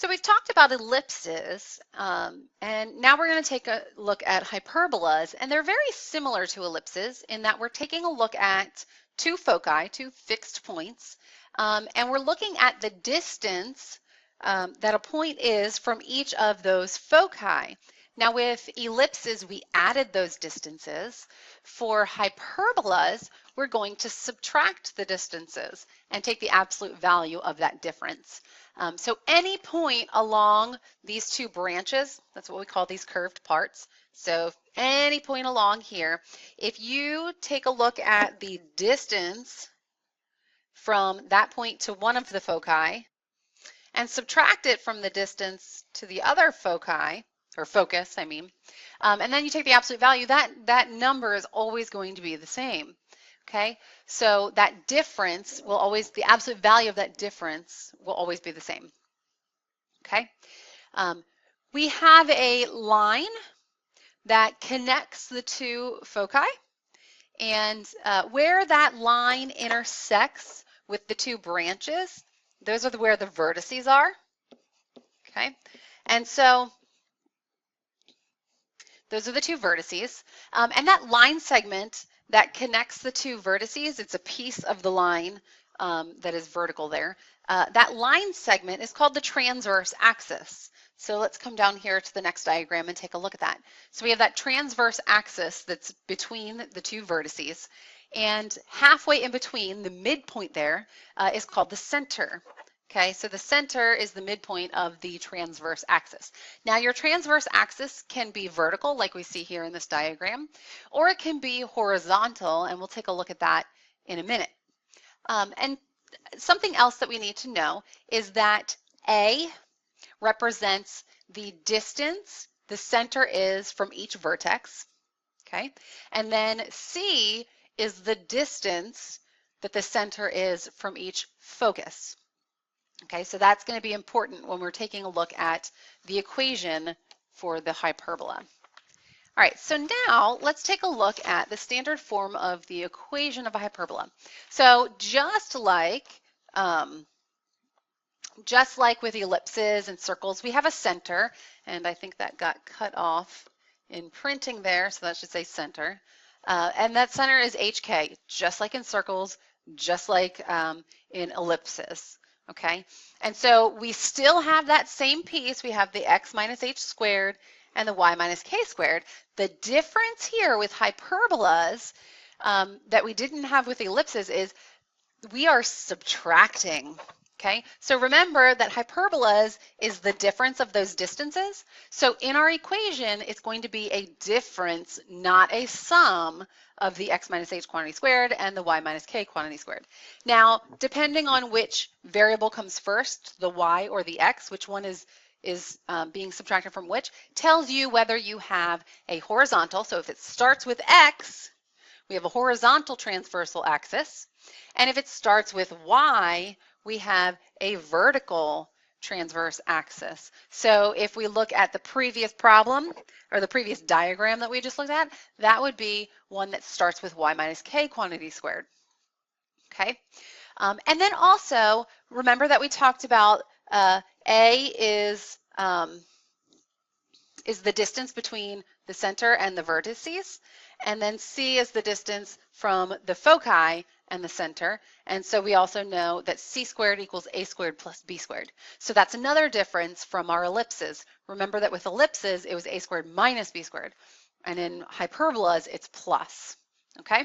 So we've talked about ellipses, and now we're going to take a look at hyperbolas, and they're very similar to ellipses in that we're taking a look at two foci, two fixed points, and we're looking at the distance that a point is from each of those foci. Now with ellipses, we added those distances. For hyperbolas, we're going to subtract the distances and take the absolute value of that difference. So any point along these two branches, that's what we call these curved parts. So any point along here, if you take a look at the distance from that point to one of the foci and subtract it from the distance to the other foci, or focus, I mean, and then you take the absolute value, that number is always going to be the same. Okay, so that difference will always, the absolute value of that difference will always be the same. Okay, we have a line that connects the two foci, and where that line intersects with the two branches, those are where the vertices are. Okay, and so those are the two vertices, and that line segment that connects the two vertices, it's a piece of the line that is vertical there. That line segment is called the transverse axis. So let's come down here to the next diagram and take a look at that. So we have that transverse axis that's between the two vertices, and halfway in between, the midpoint there is called the center. Okay, so the center is the midpoint of the transverse axis. Now your transverse axis can be vertical, like we see here in this diagram, or it can be horizontal, and we'll take a look at that in a minute. And something else that we need to know is that A represents the distance the center is from each vertex, okay? And then C is the distance that the center is from each focus. Okay, so that's going to be important when we're taking a look at the equation for the hyperbola. All right, so now let's take a look at the standard form of the equation of a hyperbola. So just like with ellipses and circles, we have a center, and I think that got cut off in printing there, so that should say center. And that center is HK, just like in circles, just like in ellipses. Okay, and so we still have that same piece. We have the x minus h squared and the y minus k squared. The difference here with hyperbolas that we didn't have with ellipses is we are subtracting. Okay, so remember that hyperbolas is the difference of those distances. So in our equation, it's going to be a difference, not a sum, of the x minus h quantity squared and the y minus k quantity squared. Now, depending on which variable comes first, the y or the x, which one is being subtracted from which, tells you whether you have a horizontal. So if it starts with x, we have a horizontal transversal axis. And if it starts with y, we have a vertical transverse axis. So if we look at the previous problem, or the previous diagram that we just looked at, that would be one that starts with y minus k quantity squared. Okay, and then also remember that we talked about A is the distance between the center and the vertices, and then C is the distance from the foci and the center. And so we also know that c squared equals a squared plus b squared. So that's another difference from our ellipses. Remember that with ellipses, it was a squared minus b squared. And in hyperbolas, it's plus. Okay?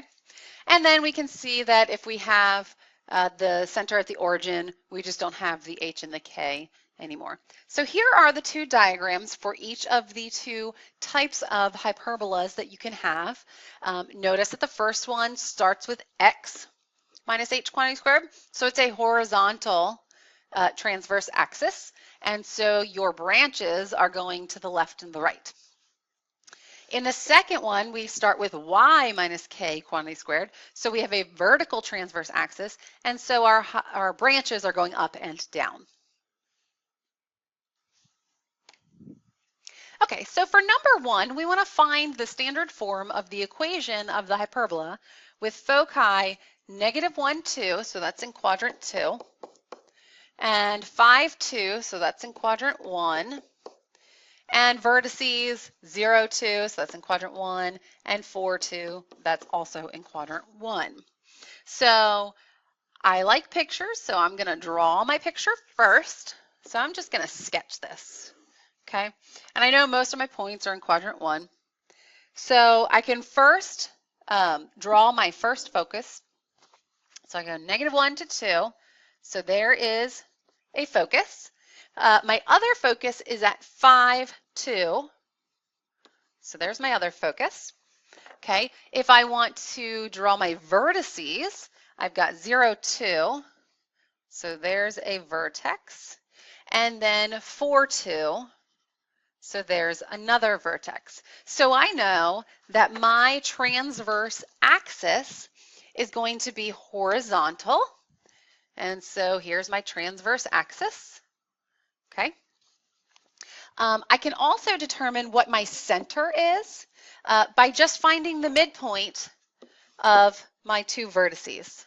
And then we can see that if we have the center at the origin, we just don't have the h and the k anymore. So here are the two diagrams for each of the two types of hyperbolas that you can have. Notice that the first one starts with x minus h quantity squared. So it's a horizontal transverse axis. And so your branches are going to the left and the right. In the second one, we start with y minus k quantity squared. So we have a vertical transverse axis. And so our branches are going up and down. Okay, so for number one, we want to find the standard form of the equation of the hyperbola with foci -1, 2, so that's in quadrant 2, and 5, 2, so that's in quadrant 1, and vertices 0, 2, so that's in quadrant 1, and 4, 2, that's also in quadrant 1. So I like pictures, so I'm going to draw my picture first. So I'm just going to sketch this, okay? And I know most of my points are in quadrant 1. So I can first draw my first focus. So I go -1 to 2. So there is a focus. My other focus is at 5, 2. So there's my other focus. Okay, if I want to draw my vertices, I've got 0, 2. So there's a vertex. And then 4, 2. So there's another vertex. So I know that my transverse axis is going to be horizontal. And so here's my transverse axis. Okay. I can also determine what my center is by just finding the midpoint of my two vertices.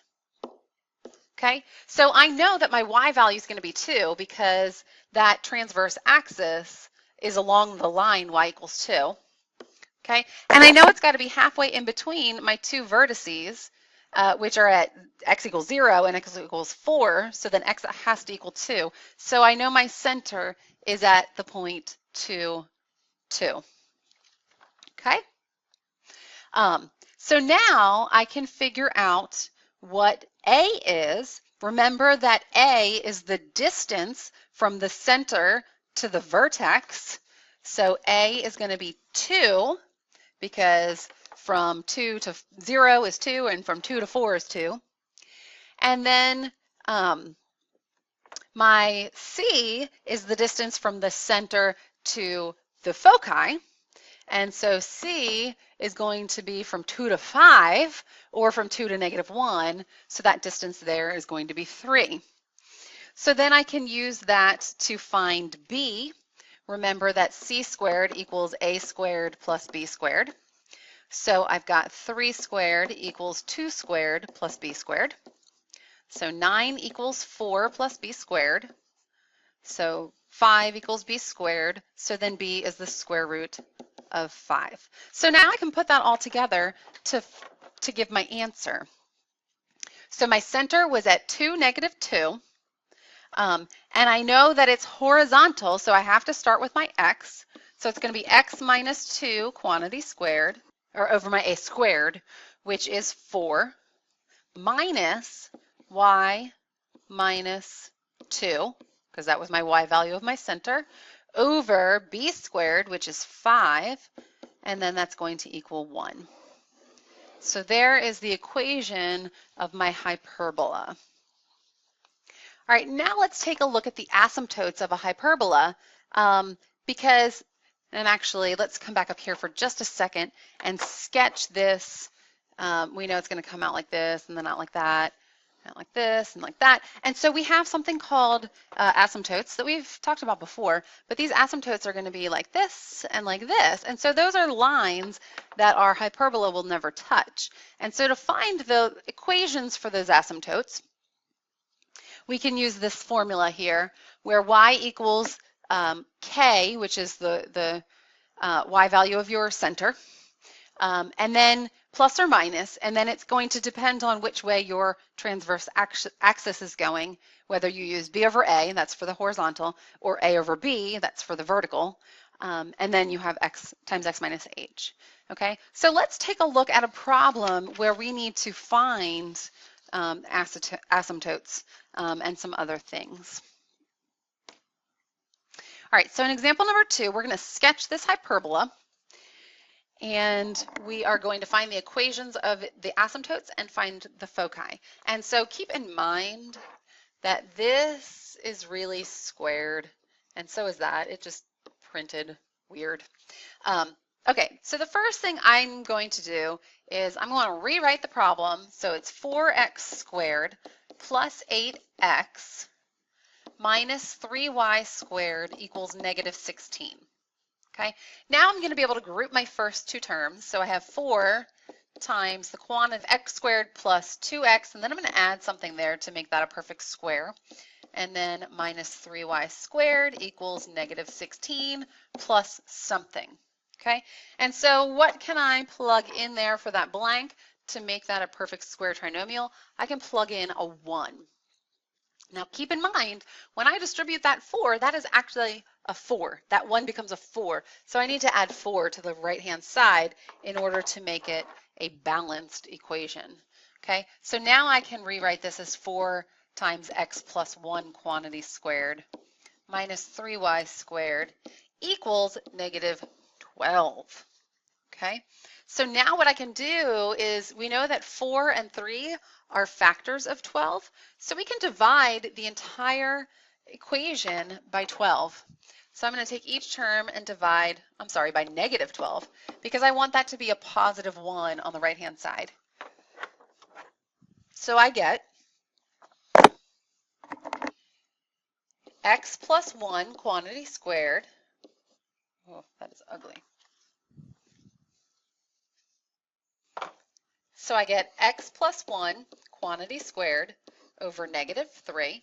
Okay, so I know that my y value is going to be 2 because that transverse axis is along the line y equals 2. Okay, and I know it's got to be halfway in between my two vertices, which are at x equals 0 and x equals 4, so then x has to equal 2. So I know my center is at the point 2, 2. Okay, so now I can figure out what A is. Remember that A is the distance from the center to the vertex. So A is going to be 2 because from 2 to 0 is 2 and from 2 to 4 is 2. And then my C is the distance from the center to the foci. And so C is going to be from 2 to 5 or from 2 to -1. So that distance there is going to be 3. So then I can use that to find B. Remember that C squared equals A squared plus B squared. So I've got 3 squared equals 2 squared plus B squared. So 9 equals 4 plus B squared. So 5 equals B squared. So then B is the square root of 5. So now I can put that all together to give my answer. So my center was at 2, -2. And I know that it's horizontal, so I have to start with my x. So it's going to be x minus 2 quantity squared, or over my a squared, which is 4, minus y minus 2, because that was my y value of my center, over b squared, which is 5, and then that's going to equal 1. So there is the equation of my hyperbola. All right, now let's take a look at the asymptotes of a hyperbola because, and actually let's come back up here for just a second and sketch this. We know it's going to come out like this and then out like that. Out like this and like that. And so we have something called asymptotes that we've talked about before, but these asymptotes are going to be like this and like this. And so those are lines that our hyperbola will never touch. And so to find the equations for those asymptotes, we can use this formula here where y equals k, which is the y value of your center, and then plus or minus, and then it's going to depend on which way your transverse axis is going, whether you use b over a, that's for the horizontal, or a over b, that's for the vertical, and then you have x times x minus h. Okay, so let's take a look at a problem where we need to find asymptotes and some other things. All right, so in example number 2, we're going to sketch this hyperbola. And we are going to find the equations of the asymptotes and find the foci. And so keep in mind that this is really squared, and so is that. It just printed weird. Okay, so the first thing I'm going to do is I'm going to rewrite the problem. So it's 4x squared plus 8x minus 3y squared equals -16. Okay, now I'm going to be able to group my first two terms. So I have 4 times the quantity of x squared plus 2x, and then I'm going to add something there to make that a perfect square. and then minus 3y squared equals negative 16 plus something. Okay, and so what can I plug in there for that blank to make that a perfect square trinomial? I can plug in a 1. Now keep in mind, when I distribute that 4, that is actually a 4. That 1 becomes a 4. So I need to add 4 to the right-hand side in order to make it a balanced equation. Okay, so now I can rewrite this as 4 times x plus 1 quantity squared minus 3y squared equals negative 12. Okay, so now what I can do is, we know that 4 and 3 are factors of 12, so we can divide the entire equation by 12. So I'm going to take each term and divide, by negative 12, because I want that to be a positive 1 on the right-hand side. So I get x plus 1 quantity squared, oh, that is ugly. So I get x plus 1 quantity squared over negative 3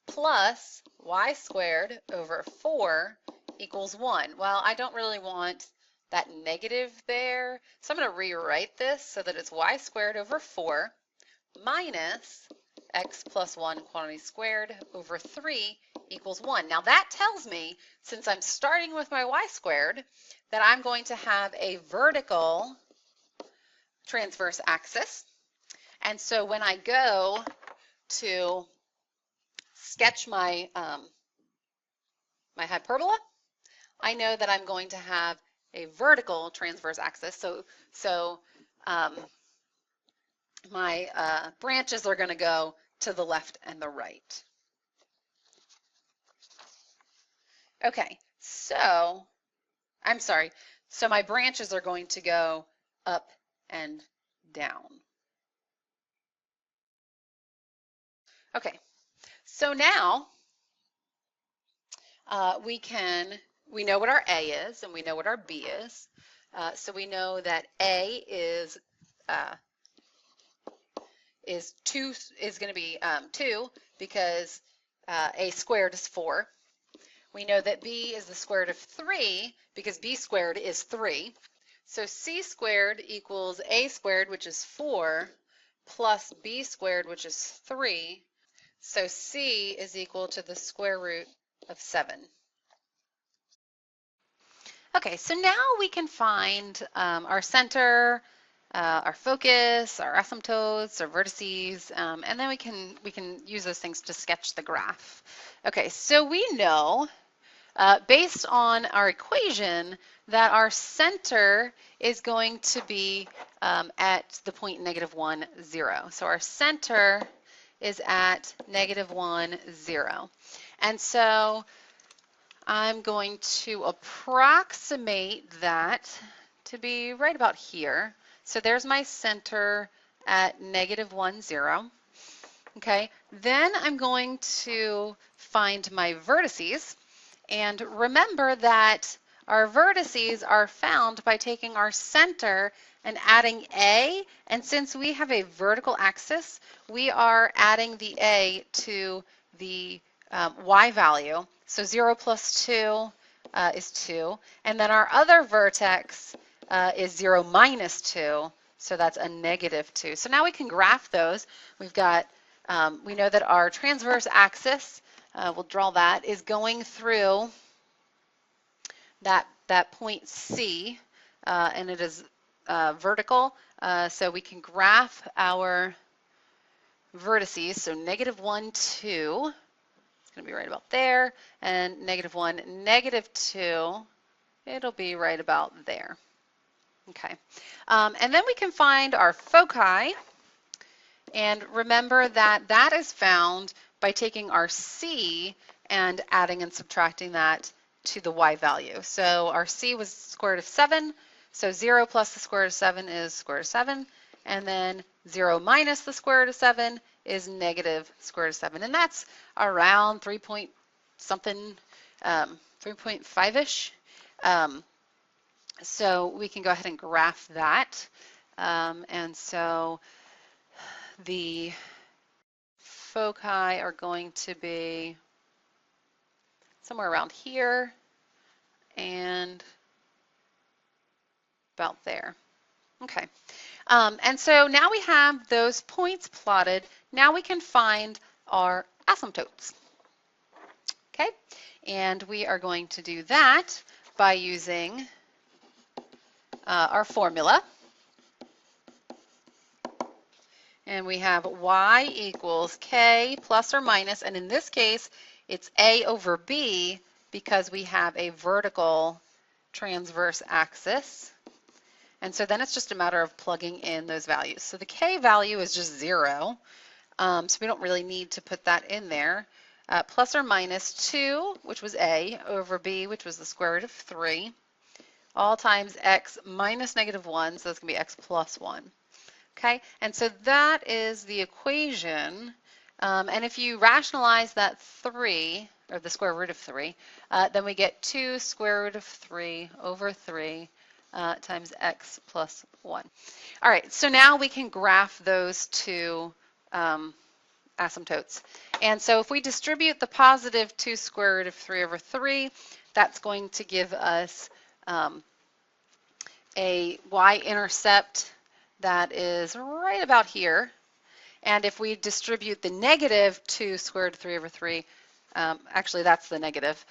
plus y squared over 4 equals 1. Well, I don't really want that negative there, so I'm going to rewrite this so that it's y squared over 4 minus x plus 1 quantity squared over 3 equals 1. Now that tells me, since I'm starting with my y squared, that I'm going to have a vertical transverse axis. And so when I go to sketch my my hyperbola, I know that I'm going to have a vertical transverse axis. So my branches are going to go to the left and the right. Okay, so so my branches are going to go up and down. Okay, so now we know what our A is and we know what our B is. So we know that A is going to be 2 because A squared is 4. We know that B is the square root of 3 because B squared is 3. So C squared equals A squared, which is 4, plus B squared, which is 3. So C is equal to the square root of 7. Okay, so now we can find our center, our focus, our asymptotes, our vertices, and then we can use those things to sketch the graph. Okay, so we know, based on our equation, that our center is going to be at the point -1, 0. So our center is at -1, 0. And so I'm going to approximate that to be right about here. So there's my center at -1, 0. Okay, then I'm going to find my vertices. And remember that our vertices are found by taking our center and adding A. And since we have a vertical axis, we are adding the A to the y value. So 0 plus 2 is 2. And then our other vertex is 0 minus 2. So that's a -2. So now we can graph those. We've got, we know that our transverse axis, we'll draw that, is going through that point C, and it is vertical. So we can graph our vertices. So -1, 2. It's going to be right about there, and -1, -2, it'll be right about there. Okay, and then we can find our foci, and remember that that is found by taking our C and adding and subtracting that to the y value. So our C was square root of 7, so 0 plus the square root of 7 is square root of 7, and then 0 minus the square root of 7 is negative square root of 7, and that's around 3 point something, 3.5-ish. So we can go ahead and graph that, and so the foci are going to be somewhere around here and about there. Okay. And so now we have those points plotted. Now we can find our asymptotes. Okay, and we are going to do that by using our formula. And we have y equals k plus or minus, and in this case, it's a over b because we have a vertical transverse axis. And so then it's just a matter of plugging in those values. So the k value is just 0, so we don't really need to put that in there. Plus or minus 2, which was a, over b, which was the square root of 3, all times x minus -1, so that's going to be x plus 1. Okay, and so that is the equation. And if you rationalize that 3, or the square root of 3, then we get 2 square root of 3 over 3 times x plus 1. All right, so now we can graph those two asymptotes. And so if we distribute the positive 2 square root of 3 over 3, that's going to give us a y-intercept that is right about here. And if we distribute the negative 2 square root of 3 over 3, actually that's the negative.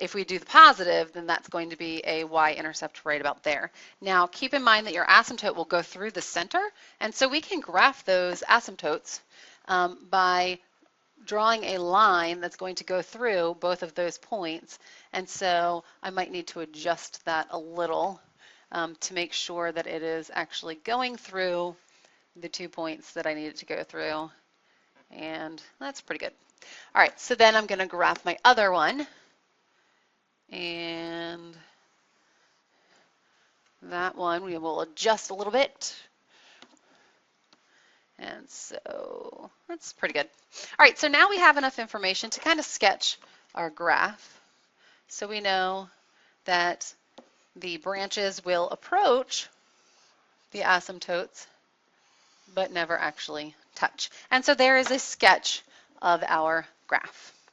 If we do the positive, then that's going to be a y-intercept right about there. Now keep in mind that your asymptote will go through the center, and so we can graph those asymptotes by drawing a line that's going to go through both of those points. And so I might need to adjust that a little to make sure that it is actually going through the 2 points that I need it to go through. And that's pretty good. All right, so then I'm going to graph my other one. And that one we will adjust a little bit. And so that's pretty good. All right, so now we have enough information to kind of sketch our graph. So we know that the branches will approach the asymptotes, but never actually touch. And so there is a sketch of our graph.